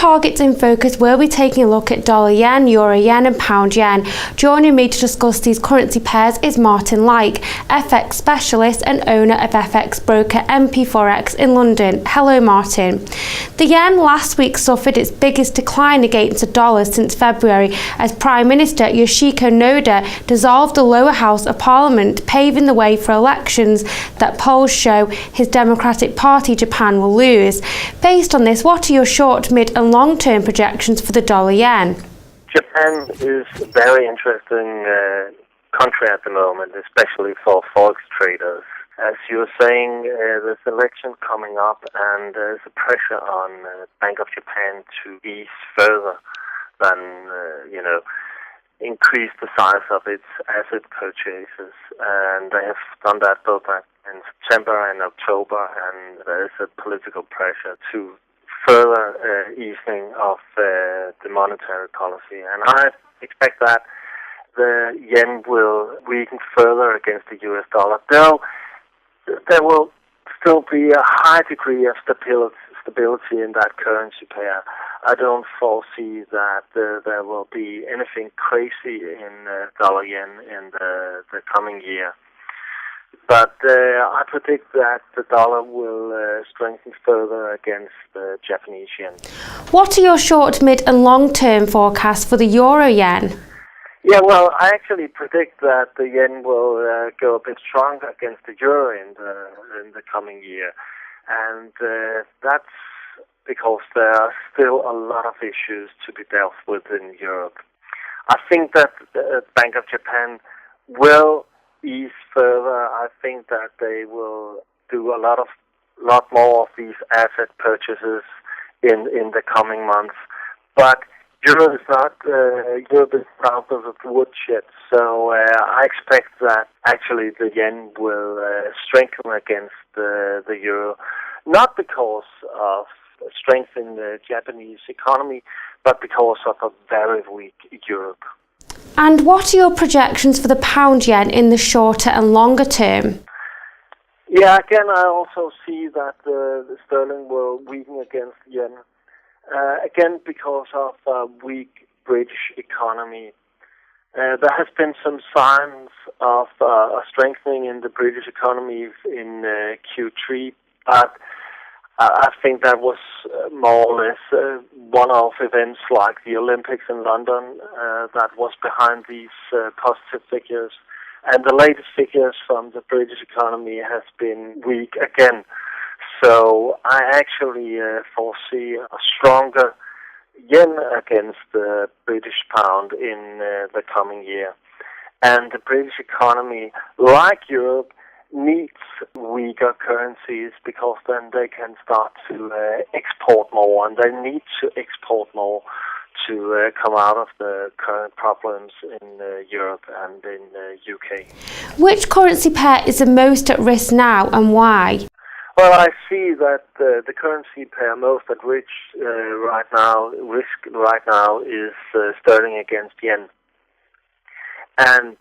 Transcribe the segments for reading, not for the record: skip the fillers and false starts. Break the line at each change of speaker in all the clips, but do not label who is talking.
Targets in Focus, we'll be taking a look at dollar yen, euro yen and pound yen. Joining me to discuss these currency pairs is Martin Lykke, FX specialist and owner of FX broker NPFOREX in London. Hello Martin. The yen last week suffered its biggest decline against the dollar since February as Prime Minister Yoshihiko Noda dissolved the lower house of Parliament, paving the way for elections that polls show his Democratic Party Japan will lose. Based on this, what are your short, mid and long-term projections for the dollar yen?
Japan is a very interesting country at the moment, especially for forex traders. As you were saying, there's an election coming up and there's a pressure on Bank of Japan to ease further than, increase the size of its asset purchases. And they have done that both in September and October, and there is a political pressure to further easing of the monetary policy. And I expect that the yen will weaken further against the US dollar, though there will still be a high degree of stability in that currency pair. I don't foresee that there will be anything crazy in dollar yen in the coming year. But I predict that the dollar will strengthen further against the Japanese yen.
What are your short, mid and long-term forecasts for the euro yen?
Yeah, well, I actually predict that the yen will go a bit stronger against the euro in the coming year. And that's because there are still a lot of issues to be dealt with in Europe. I think that the Bank of Japan will ease further. I think that they will do a lot more of these asset purchases in the coming months. But Europe is not out of the woods yet, so I expect that actually the yen will strengthen against the euro, not because of strength in the Japanese economy, but because of a very weak Europe.
And what are your projections for the pound yen in the shorter and longer term?
Yeah, again, I also see that the sterling will weaken against yen. Again, because of a weak British economy. There has been some signs of a strengthening in the British economy in Q3, but I think that was more or less one-off events like the Olympics in London that was behind these positive figures. And the latest figures from the British economy has been weak again. So I actually foresee a stronger yen against the British pound in the coming year. And the British economy, like Europe, needs weaker currencies because then they can start to export more, and they need to export more to come out of the current problems in Europe and in the UK.
Which currency pair is the most at risk now and why?
Well, I see that the currency pair most at risk right now is sterling against yen. And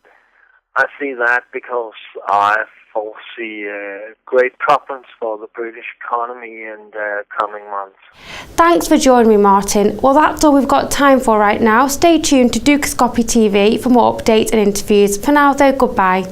I see that because I foresee great problems for the British economy in the coming months.
Thanks for joining me, Martin. Well, that's all we've got time for right now. Stay tuned to Dukascopy TV for more updates and interviews. For now, though, goodbye.